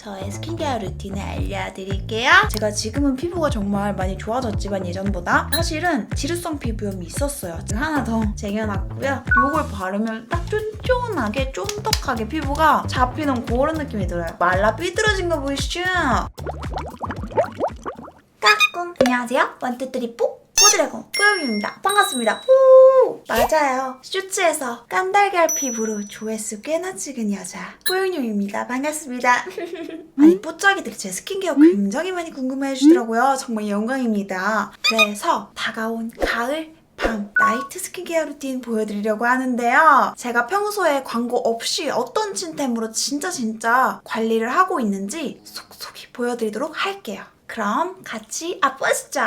저의 스킨케어 루틴을 알려드릴게요. 제가 지금은 피부가 정말 많이 좋아졌지만 예전보다 사실은 지루성 피부염이 있었어요. 하나 더 쟁여놨고요. 이걸 바르면 딱 쫀쫀하게 쫀득하게 피부가 잡히는 그런 느낌이 들어요. 말라 삐뚤어진 거 보이시죠? 까꿍! 안녕하세요. 원투쓰리 뽀! 뽀드래곤 뽀용입니다. 반갑습니다. 후! 맞아요. 슈츠에서 깐달걀 피부로 조회수 꽤나 찍은 여자 뽀용입니다. 반갑습니다. 아니 뽀짝이들이 제 스킨케어 굉장히 많이 궁금해해주시더라고요. 정말 영광입니다. 그래서 다가온 가을 밤 나이트 스킨케어 루틴 보여드리려고 하는데요. 제가 평소에 광고 없이 어떤 찐템으로 진짜 관리를 하고 있는지 속속히 보여드리도록 할게요. 그럼 같이 보시죠.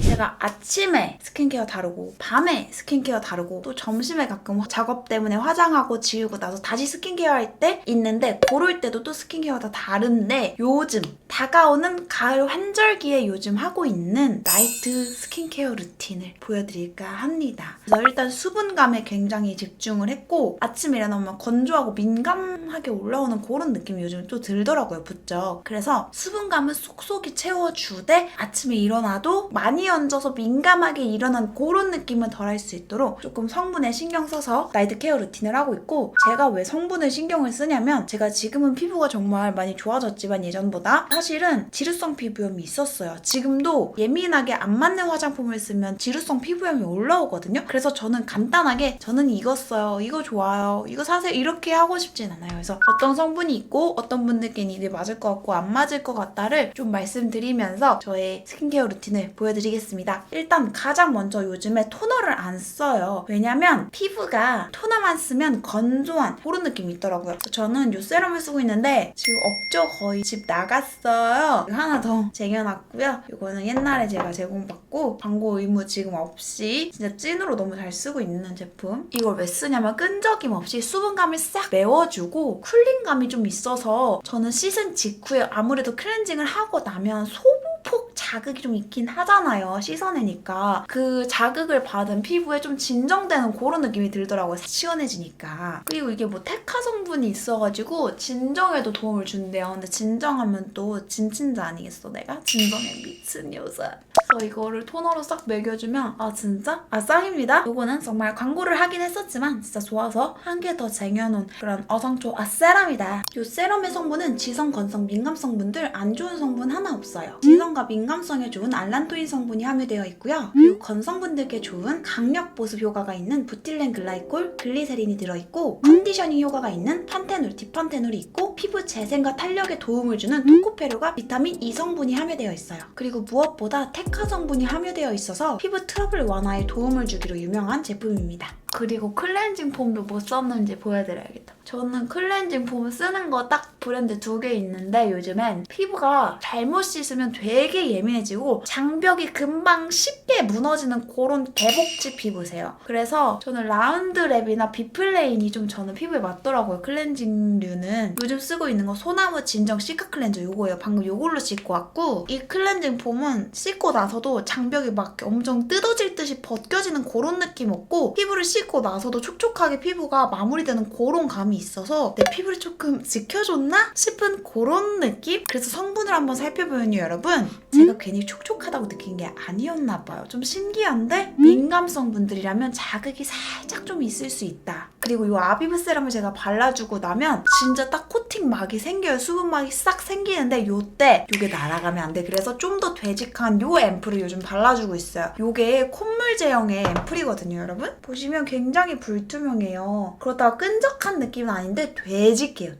제가 아침에 스킨케어 다르고 밤에 스킨케어 다르고 또 점심에 가끔 작업 때문에 화장하고 지우고 나서 다시 스킨케어 할 때 있는데 그럴 때도 또 스킨케어가 다른데 요즘 다가오는 가을 환절기에 요즘 하고 있는 나이트 스킨케어 루틴을 보여드릴까 합니다. 그래서 일단 수분감에 굉장히 집중을 했고 아침에 일어나면 건조하고 민감하게 올라오는 그런 느낌이 요즘 또 들더라고요. 부쩍. 그래서 수분감을 쏙쏙이 채워주되 아침에 일어나도 많이 얹어서 민감하게 일어난 그런 느낌은 덜 할 수 있도록 조금 성분에 신경 써서 나이트 케어 루틴을 하고 있고 제가 왜 성분을 신경을 쓰냐면 제가 지금은 피부가 정말 많이 좋아졌지만 예전보다 사실은 지루성 피부염이 있었어요. 지금도 예민하게 안 맞는 화장품을 쓰면 지루성 피부염이 올라오거든요. 그래서 저는 간단하게 저는 이거 써요. 이거 좋아요. 이거 사세요. 이렇게 하고 싶진 않아요. 그래서 어떤 성분이 있고 어떤 분들께는 이게 맞을 것 같고 안 맞을 것 같다를 좀 말씀드리면서 저의 스킨케어 루틴을 보여드리겠습니다. 일단 가장 먼저 요즘에 토너를 안 써요. 왜냐면 피부가 토너만 쓰면 건조한 그런 느낌이 있더라고요. 저는 이 세럼을 쓰고 있는데 지금 없죠? 거의 집 나갔어요. 하나 더 쟁여놨고요. 이거는 옛날에 제가 제공받고 광고 의무 지금 없이 진짜 찐으로 너무 잘 쓰고 있는 제품. 이걸 왜 쓰냐면 끈적임 없이 수분감을 싹 메워주고 쿨링감이 좀 있어서 저는 씻은 직후에 아무래도 클렌징을 하고 나면 소분폭 자극이 좀 있긴 하잖아요. 씻어내니까. 그 자극을 받은 피부에 좀 진정되는 그런 느낌이 들더라고요. 시원해지니까. 그리고 이게 뭐 테카 성분이 있어가지고 진정에도 도움을 준대요. 근데 진정하면 또 진친자 아니겠어 내가? 진정에 미친 여자. 그래서 이거를 토너로 싹 먹여주면 진짜? 짱입니다. 이거는 정말 광고를 하긴 했었지만 진짜 좋아서 한 개 더 쟁여놓은 그런 어성초 세럼이다. 이 세럼의 성분은 지성, 건성, 민감 성분들 안 좋은 성분 하나 없어요. 지성과 민감성에 좋은 알란토인 성분이 함유되어 있고요. 그리고 건성분들께 좋은 강력 보습 효과가 있는 부틸렌 글라이콜, 글리세린이 들어있고 컨디셔닝 효과가 있는 판테놀, 디판테놀이 있고 피부 재생과 탄력에 도움을 주는 토코페르가 비타민 E 성분이 함유되어 있어요. 그리고 무엇보다 테카 성분이 함유되어 있어서 피부 트러블 완화에 도움을 주기로 유명한 제품입니다. 그리고 클렌징 폼도 뭐 썼는지 보여드려야겠다. 저는 클렌징 폼 쓰는 거 딱 브랜드 2개 있는데 요즘엔 피부가 잘못 씻으면 되게 예민해지고 장벽이 금방 쉽게 무너지는 그런 개복지 피부세요. 그래서 저는 라운드랩이나 비플레인이 좀 저는 피부에 맞더라고요. 클렌징류는. 요즘 쓰고 있는 거 소나무 진정 시카 클렌저 요거예요. 방금 요걸로 씻고 왔고 이 클렌징 폼은 씻고 나서도 장벽이 막 엄청 뜯어질 듯이 벗겨지는 그런 느낌 없고 피부를 씻고 나서도 촉촉하게 피부가 마무리되는 그런 감이 있어서 내 피부를 조금 지켜줬나 싶은 그런 느낌? 그래서 성분을 한번 살펴보면요 여러분 제가 괜히 촉촉하다고 느낀 게 아니었나 봐요. 좀 신기한데 민감성 분들이라면 자극이 살짝 좀 있을 수 있다. 그리고 이 아비브 세럼을 제가 발라주고 나면 진짜 딱 코팅막이 생겨요. 수분막이 싹 생기는데 요때 요게 날아가면 안 돼. 그래서 좀 더 되직한 요 앰플을 요즘 발라주고 있어요. 요게 콧물 제형의 앰플이거든요 여러분. 보시면 굉장히 불투명해요. 그렇다고 끈적한 느낌은 아닌데 되직해요.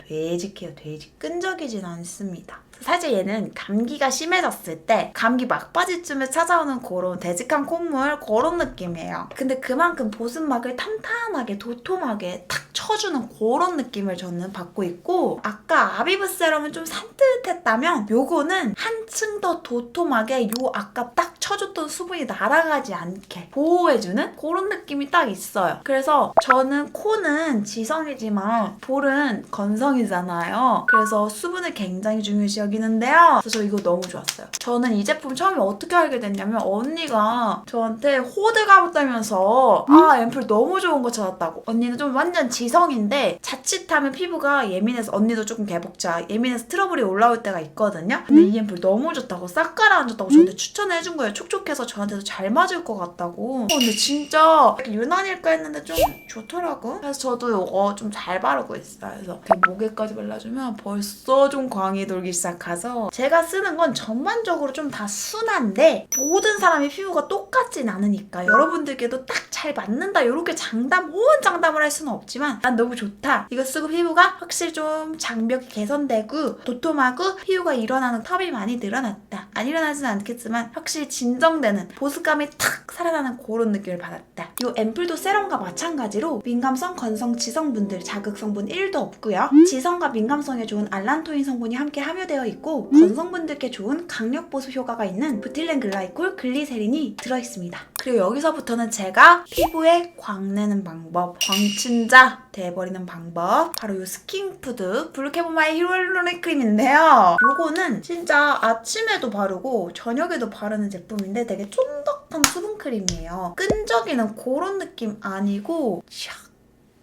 끈적이진 않습니다. 사실 얘는 감기가 심해졌을 때 감기 막바지쯤에 찾아오는 그런 되직한 콧물 그런 느낌이에요. 근데 그만큼 보습막을 탄탄하게 도톰하게 탁 쳐주는 그런 느낌을 저는 받고 있고, 아까 아비브 세럼은 좀 산뜻했다면 요거는 한층 더 도톰하게 요 아까 딱 쳐줬던 수분이 날아가지 않게 보호해주는 그런 느낌이 딱 있어요. 그래서 저는 코는 지성이지만 볼은 건성이잖아요. 그래서 수분을 굉장히 중요시 여기는데요. 그래서 저 이거 너무 좋았어요. 저는 이 제품 처음에 어떻게 알게 됐냐면 언니가 저한테 호들갑을 떨면서 앰플 너무 좋은 거 찾았다고. 언니는 좀 완전 지성인데 자칫하면 피부가 예민해서, 언니도 조금 개복자, 예민해서 트러블이 올라올 때가 있거든요. 근데 이 앰플 너무 좋다고 싹 가라앉았다고 저한테 추천해준 거예요. 촉촉해서 저한테도 잘 맞을 것 같다고. 근데 진짜 유난일까 했는데 좀 좋더라고. 그래서 저도 이거 좀 잘 바르고 있어요. 그래서 목에까지 발라주면 벌써 좀 광이 돌기 시작해서, 제가 쓰는 건 전반적으로 좀 다 순한데 모든 사람의 피부가 똑같진 않으니까 여러분들께도 딱 잘 맞는다 이렇게 온 장담을 할 수는 없지만 난 너무 좋다. 이거 쓰고 피부가 확실히 좀 장벽이 개선되고 도톰하고 피부가 일어나는 탑이 많이 늘어났다. 안 일어나지는 않겠지만 확실히 진정되는 보습감이 탁 살아나는 그런 느낌을 받았다. 이 앰플도 세럼과 마찬가지로 민감성, 건성, 지성분들 자극 성분 1도 없고요. 지성과 민감성에 좋은 알란토인 성분이 함께 함유되어 있고 건성분들께 좋은 강력 보습 효과가 있는 부틸렌 글라이콜, 글리세린이 들어있습니다. 그리고 여기서부터는 제가 피부에 광내는 방법, 광친자 돼버리는 방법, 바로 이 스킨푸드 블루캐모마일 히알루로닉 크림인데요. 요거는 진짜 아침에도 바르고 저녁에도 바르는 제품인데 되게 쫀득한 수분크림이에요. 끈적이는 그런 느낌 아니고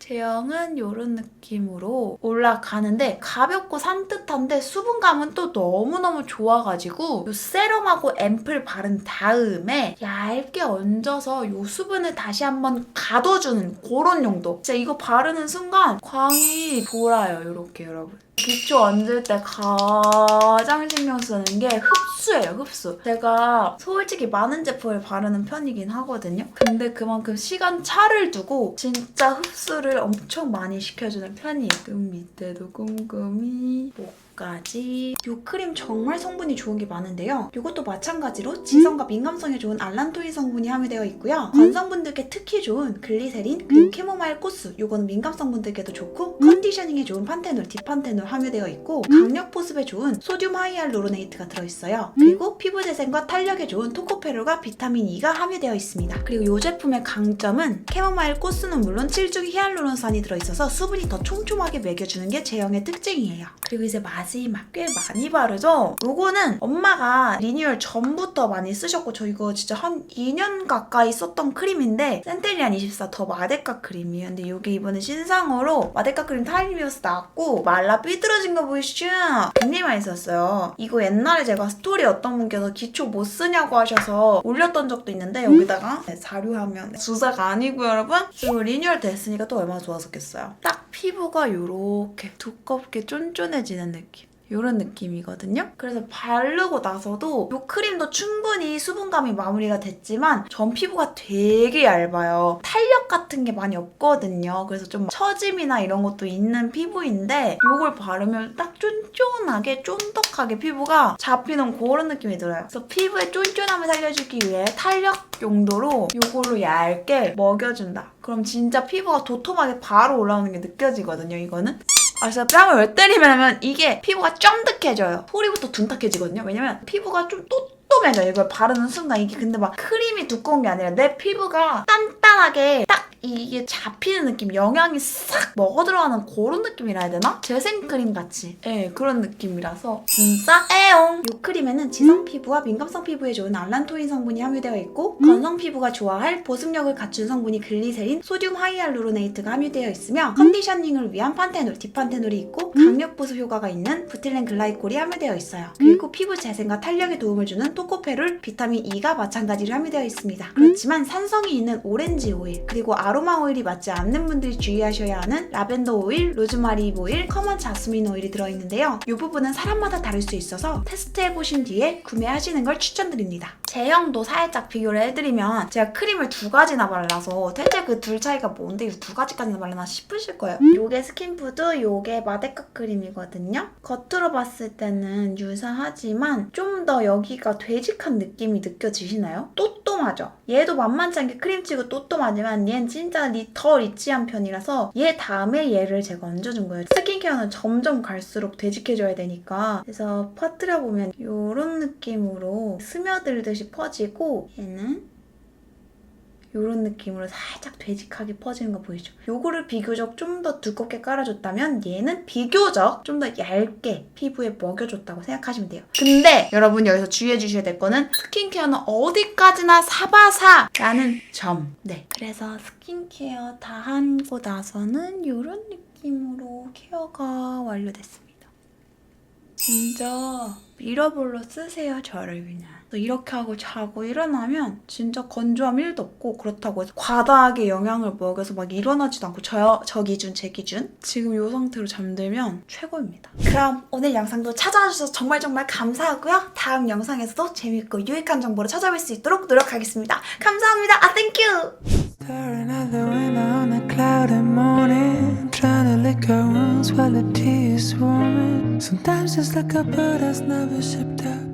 제형은 이런 느낌으로 올라가는데 가볍고 산뜻한데 수분감은 또 너무너무 좋아가지고 이 세럼하고 앰플 바른 다음에 얇게 얹어서 이 수분을 다시 한번 가둬주는 그런 용도. 진짜 이거 바르는 순간 광이 돌아요. 이렇게 여러분. 기초 얹을 때 가장 신경 쓰는 게 흡수예요, 흡수. 제가 솔직히 많은 제품을 바르는 편이긴 하거든요. 근데 그만큼 시간차를 두고 진짜 흡수를 엄청 많이 시켜주는 편이에요. 눈 밑에도 꼼꼼히, 목까지. 이 크림 정말 성분이 좋은 게 많은데요. 이것도 마찬가지로 지성과 민감성에 좋은 알란토인 성분이 함유되어 있고요. 건성분들께 특히 좋은 글리세린, 그리고 캐모마일 꽃수, 이거는 민감성분들께도 좋고 컨디셔닝에 좋은 판테놀, 디판테놀 함유되어 있고 강력 보습에 좋은 소듐 하이알루로네이트가 들어있어요. 그리고 피부 재생과 탄력에 좋은 토코페롤과 비타민 E가 함유되어 있습니다. 그리고 이 제품의 강점은 캐모마일 꽃수는 물론 7중 히알루론산이 들어있어서 수분이 더 촘촘하게 먹여주는 게 제형의 특징이에요. 그리고 이제 마지막 꽤 많이 바르죠? 요거는 엄마가 리뉴얼 전부터 많이 쓰셨고 저 이거 진짜 한 2년 가까이 썼던 크림인데 센테리안 24 더 마데카 크림이에요. 근데 이게 이번에 신상으로 마데카 크림 타임리버스 나왔고 말라 삐뚤어진 거 보이시죠? 굉장히 많이 썼어요. 이거 옛날에 제가 스토리 어떤 분께서 기초 못 쓰냐고 하셔서 올렸던 적도 있는데 여기다가 자료하면 주사가 아니고 여러분 그리고 리뉴얼 됐으니까 또 얼마나 좋았었겠어요. 딱 피부가 이렇게 두껍게 쫀쫀해지는 느낌. 이런 느낌이거든요. 그래서 바르고 나서도 이 크림도 충분히 수분감이 마무리가 됐지만 전 피부가 되게 얇아요. 탄력 같은 게 많이 없거든요. 그래서 좀 처짐이나 이런 것도 있는 피부인데 이걸 바르면 딱 쫀쫀하게 쫀득하게 피부가 잡히는 그런 느낌이 들어요. 그래서 피부의 쫀쫀함을 살려주기 위해 탄력 용도로 이걸로 얇게 먹여준다. 그럼 진짜 피부가 도톰하게 바로 올라오는 게 느껴지거든요, 이거는. 그래서 뺨을 왜 때리냐면 이게 피부가 쫀득해져요. 소리부터 둔탁해지거든요. 왜냐면 피부가 좀 또또매져요. 이걸 바르는 순간 이게 근데 막 크림이 두꺼운 게 아니라 내 피부가 단단하게 딱 이게 잡히는 느낌, 영양이 싹 먹어들어가는 그런 느낌이라 해야 되나? 재생크림 같이. 네, 그런 느낌이라서 진짜 애용! 이 크림에는 지성 피부와 민감성 피부에 좋은 알란토인 성분이 함유되어 있고 건성 피부가 좋아할 보습력을 갖춘 성분이 글리세린, 소듐 하이알루로네이트가 함유되어 있으며 컨디셔닝을 위한 판테놀, 디판테놀이 있고 강력 보습 효과가 있는 부틸렌 글라이콜이 함유되어 있어요. 그리고 피부 재생과 탄력에 도움을 주는 토코페롤, 비타민 E가 마찬가지로 함유되어 있습니다. 그렇지만 산성이 있는 오렌지 오일, 그리고 아로마 오일이 맞지 않는 분들이 주의하셔야 하는 라벤더 오일, 로즈마리 오일, 커먼 자스민 오일이 들어있는데요. 이 부분은 사람마다 다를 수 있어서 테스트해보신 뒤에 구매하시는 걸 추천드립니다. 제형도 살짝 비교를 해드리면 제가 크림을 2가지나 발라서 대체 그 둘 차이가 뭔데 이 2가지까지나 발라나 싶으실 거예요. 요게 스킨푸드, 요게 마데카 크림이거든요. 겉으로 봤을 때는 유사하지만 좀 더 여기가 되직한 느낌이 느껴지시나요? 또또하죠? 얘도 만만치 않게 크림치고 또또하지만 얘는 진짜 더 리치한 편이라서 얘 다음에 얘를 제가 얹어준 거예요. 스킨케어는 점점 갈수록 되직해져야 되니까. 그래서 퍼뜨려보면 이런 느낌으로 스며들듯이 퍼지고, 얘는 이런 느낌으로 살짝 되직하게 퍼지는 거 보이죠? 요거를 비교적 좀 더 두껍게 깔아줬다면 얘는 비교적 좀 더 얇게 피부에 먹여줬다고 생각하시면 돼요. 근데 여러분 여기서 주의해 주셔야 될 거는 스킨케어는 어디까지나 사바사 라는 점. 네, 그래서 스킨케어 다 하고 나서는 이런 느낌으로 케어가 완료됐습니다. 진짜 미러볼로 쓰세요, 저를 그냥. 이렇게 하고 자고 일어나면 진짜 건조함 1도 없고, 그렇다고 해서 과다하게 영향을 먹여서 막 일어나지도 않고, 저 기준, 제 기준. 지금 이 상태로 잠들면 최고입니다. 그럼 오늘 영상도 찾아와 주셔서 정말 감사하고요. 다음 영상에서도 재밌고 유익한 정보를 찾아뵐 수 있도록 노력하겠습니다. 감사합니다. 땡큐! Staring out the window on a cloudy morning, trying to lick our wounds while the tea is swarming. Sometimes it's like a bird that's never shipped out.